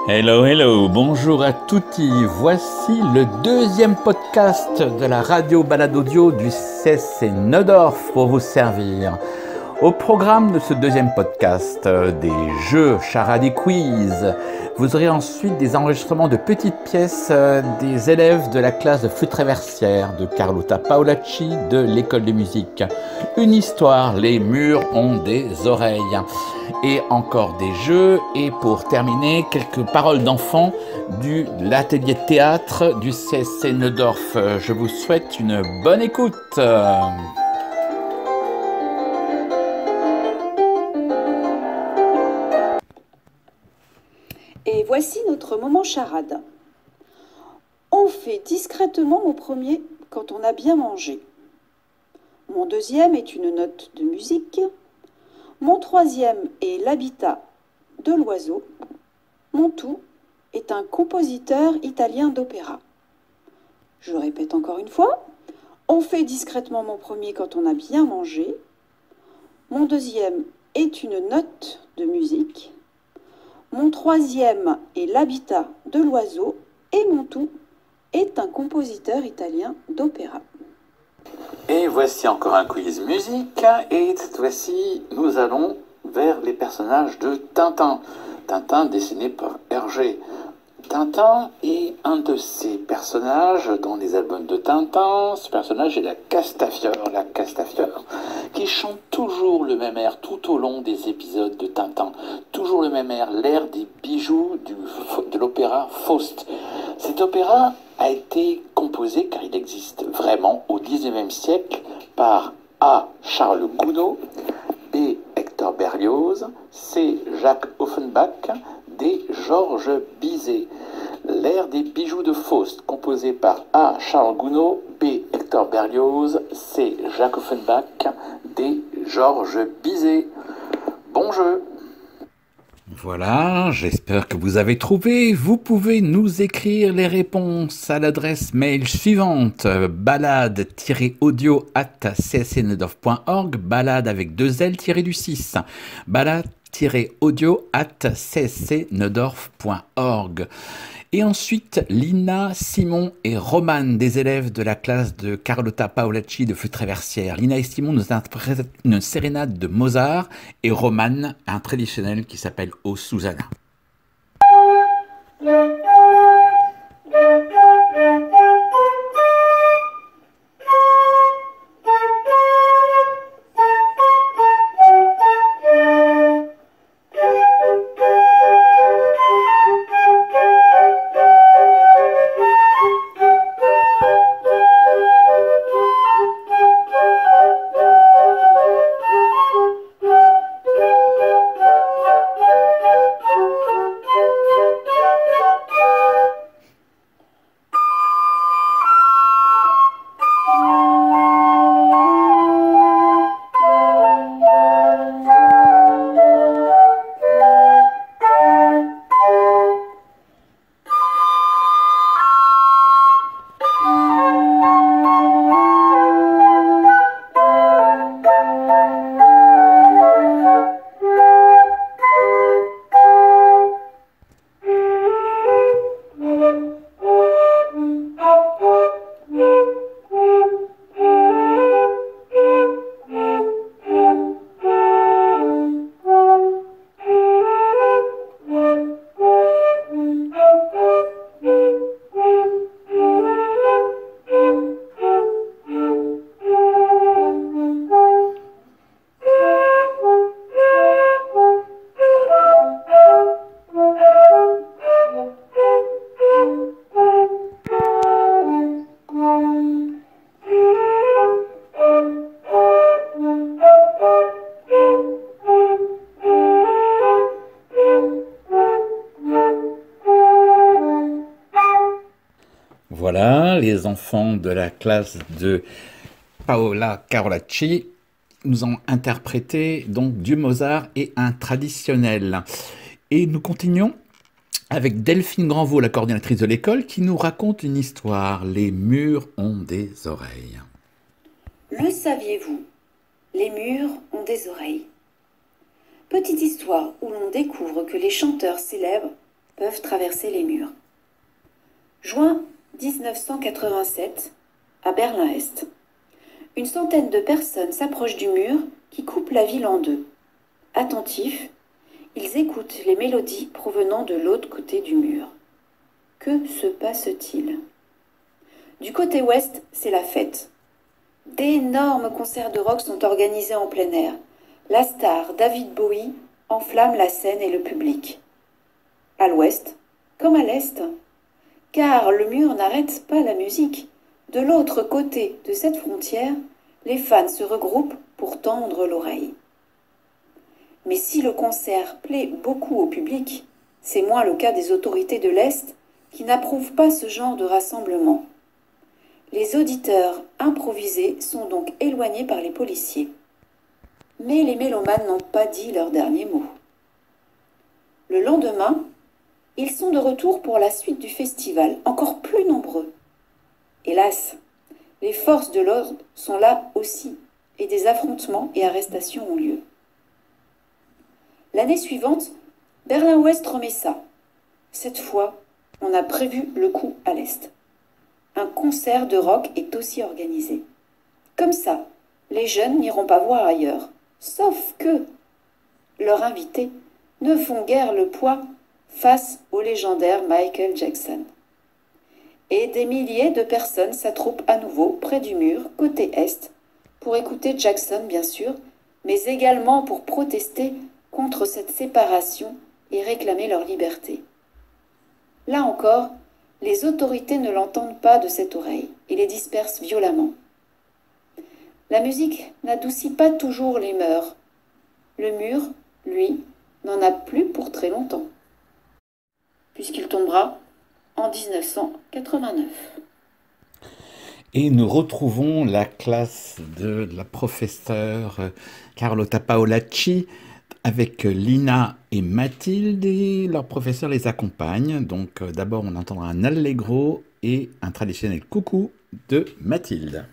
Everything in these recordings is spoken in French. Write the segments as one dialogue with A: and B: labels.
A: Hello, hello, bonjour à tutti. Voici le deuxième podcast de la radio balade audio du CC Neudorf pour vous servir. Au programme de ce deuxième podcast, des jeux, charades et quiz. Vous aurez ensuite des enregistrements de petites pièces des élèves de la classe de flûte traversière de Carlotta Paolacci de l'école de musique. Une histoire, les murs ont des oreilles. Et encore des jeux. Et pour terminer, quelques paroles d'enfants de l'atelier de théâtre du CC Neudorf. Je vous souhaite une bonne écoute.
B: Et voici notre moment charade. On fait discrètement mon premier quand on a bien mangé. Mon deuxième est une note de musique. Mon troisième est l'habitat de l'oiseau. Mon tout est un compositeur italien d'opéra. Je répète encore une fois. On fait discrètement mon premier quand on a bien mangé. Mon deuxième est une note de musique. Mon troisième est l'habitat de l'oiseau et mon tout est un compositeur italien d'opéra.
A: Et voici encore un quiz musique, et cette fois-ci, nous allons vers les personnages de Tintin. Tintin dessiné par Hergé. Tintin est un de ces personnages dans les albums de Tintin. Ce personnage est la Castafiore qui chante toujours le même air tout au long des épisodes de Tintin. Toujours le même air, l'air des bijoux de l'opéra Faust. Cet opéra a été composé, car il existe vraiment, au XIXe siècle par A. Charles Gounod, B. Hector Berlioz, C. Jacques Offenbach, D. Georges Bizet. L'air des bijoux de Faust, composé par A. Charles Gounod, B. Hector Berlioz, C. Jacques Offenbach, D. Georges Bizet. Bon jeu! Voilà, j'espère que vous avez trouvé. Vous pouvez nous écrire les réponses à l'adresse mail suivante: balade-audio@cscneudorf.org, balade avec 2L-du-6, balade-audio@cscneudorf.org. Et ensuite, Lina, Simon et Roman, des élèves de la classe de Carlotta Paolacci de flûte traversière. Lina et Simon nous interprètent une sérénade de Mozart et Roman, un traditionnel qui s'appelle O Susanna. Voilà, les enfants de la classe de Paola Carolacci nous ont interprété donc du Mozart et un traditionnel. Et nous continuons avec Delphine Granvaux, la coordinatrice de l'école, qui nous raconte une histoire. Les murs ont des oreilles.
B: Le saviez-vous? Les murs ont des oreilles. Petite histoire où l'on découvre que les chanteurs célèbres peuvent traverser les murs. Juin 1987, à Berlin-Est. Une centaine de personnes s'approchent du mur qui coupe la ville en deux. Attentifs, ils écoutent les mélodies provenant de l'autre côté du mur. Que se passe-t-il? Du côté ouest, c'est la fête. D'énormes concerts de rock sont organisés en plein air. La star David Bowie enflamme la scène et le public. À l'ouest, comme à l'est, car le mur n'arrête pas la musique. De l'autre côté de cette frontière, les fans se regroupent pour tendre l'oreille. Mais si le concert plaît beaucoup au public, c'est moins le cas des autorités de l'Est qui n'approuvent pas ce genre de rassemblement. Les auditeurs improvisés sont donc éloignés par les policiers. Mais les mélomanes n'ont pas dit leur dernier mot. Le lendemain, ils sont de retour pour la suite du festival, encore plus nombreux. Hélas, les forces de l'ordre sont là aussi, et des affrontements et arrestations ont lieu. L'année suivante, Berlin-Ouest remet ça. Cette fois, on a prévu le coup à l'Est. Un concert de rock est aussi organisé. Comme ça, les jeunes n'iront pas voir ailleurs. Sauf que leurs invités ne font guère le poids face au légendaire Michael Jackson. Et des milliers de personnes s'attroupent à nouveau près du mur, côté est, pour écouter Jackson bien sûr, mais également pour protester contre cette séparation et réclamer leur liberté. Là encore, les autorités ne l'entendent pas de cette oreille et les dispersent violemment. La musique n'adoucit pas toujours les mœurs. Le mur, lui, n'en a plus pour très longtemps, puisqu'il tombera en 1989.
A: Et nous retrouvons la classe de la professeure Carlotta Paolacci avec Lina et Mathilde, et leur professeur les accompagne. Donc d'abord on entendra un allegro et un traditionnel coucou de Mathilde.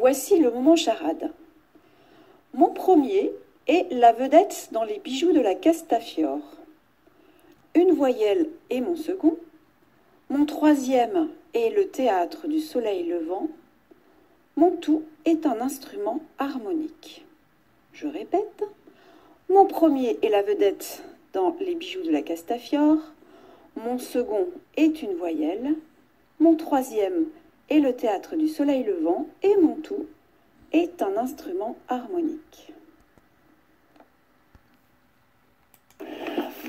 B: Voici le moment charade. Mon premier est la vedette dans les bijoux de la Castafiore. Une voyelle est mon second. Mon troisième est le théâtre du soleil levant. Mon tout est un instrument harmonique. Je répète, Mon premier est la vedette dans Les bijoux de la Castafiore. Mon second est une voyelle. Mon troisième est le théâtre du soleil levant. Et mon tout est un instrument harmonique.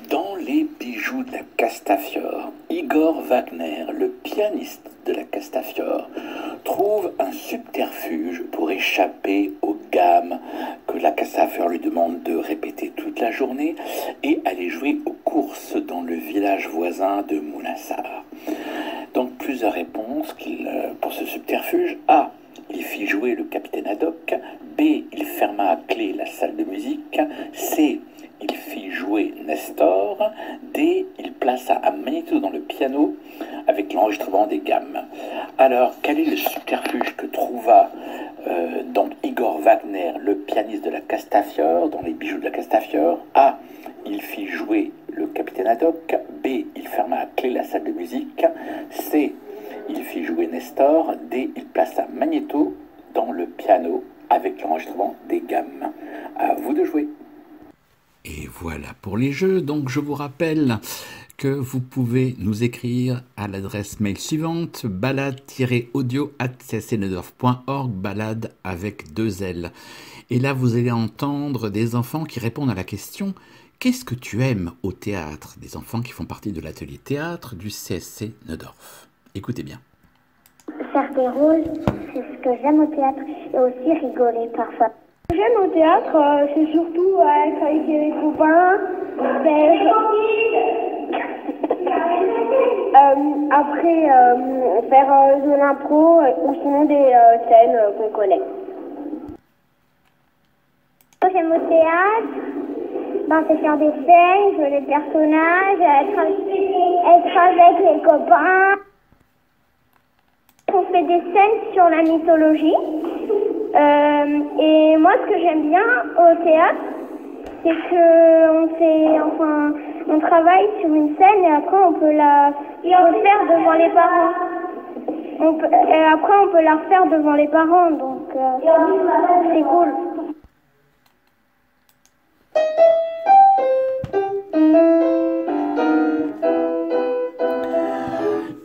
A: Dans Les bijoux de la Castafiore, Igor Wagner, le pianiste de la Castafiore, trouve un subterfuge pour échapper aux gammes que la Castafiore lui demande de répéter toute la journée et aller jouer aux courses dans le village voisin de Moulinsart. Donc plusieurs réponses pour ce subterfuge. A. Il fit jouer le capitaine Haddock. B. Il ferma à clé la salle de musique. C. Il fit jouer Nestor. D. Il plaça un magnéto dans le piano avec l'enregistrement des gammes. Alors, quel est le subterfuge que trouva donc Igor Wagner, le pianiste de la Castafiore, dans Les bijoux de la Castafiore? A. Il fit jouer le capitaine Haddock. B. Il ferma à clé la salle de musique. C. Il fit jouer Nestor. D. Il plaça magnéto dans le piano avec l'enregistrement des gammes. À vous de jouer. Et voilà pour les jeux. Donc je vous rappelle que vous pouvez nous écrire à l'adresse mail suivante, balade-audio@cscneudorf.org, balade avec 2 L. Et là vous allez entendre des enfants qui répondent à la question « Qu'est-ce que tu aimes au théâtre ?» Des enfants qui font partie de l'atelier théâtre du CSC Neudorf. Écoutez bien.
C: Faire des rôles, c'est ce que j'aime au théâtre, et aussi rigoler parfois. Ce que j'aime au théâtre, c'est surtout être avec les copains, faire de l'impro ou sinon des scènes qu'on connaît. Ce que j'aime au théâtre, c'est faire des scènes, jouer les personnages, être avec les copains. On fait des scènes sur la mythologie. Et moi, ce que j'aime bien au théâtre, c'est on travaille sur une scène et après on peut la refaire devant les parents. Et après on peut la refaire devant les parents, donc c'est cool.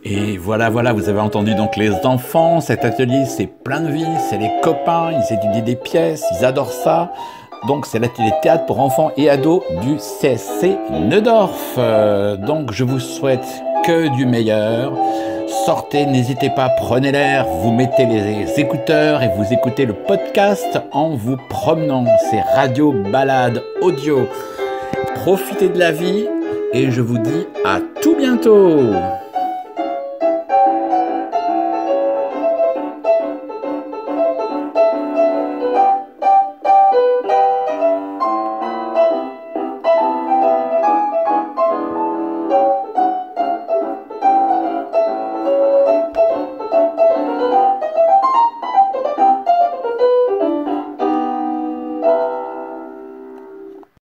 A: Et voilà, vous avez entendu donc les enfants, cet atelier c'est plein de vie, c'est les copains, ils étudient des pièces, ils adorent ça. Donc c'est l'atelier théâtre pour enfants et ados du CSC Neudorf. Donc je vous souhaite que du meilleur. Sortez, n'hésitez pas, prenez l'air, vous mettez les écouteurs et vous écoutez le podcast en vous promenant. C'est Radio Balade Audio. Profitez de la vie et je vous dis à tout bientôt.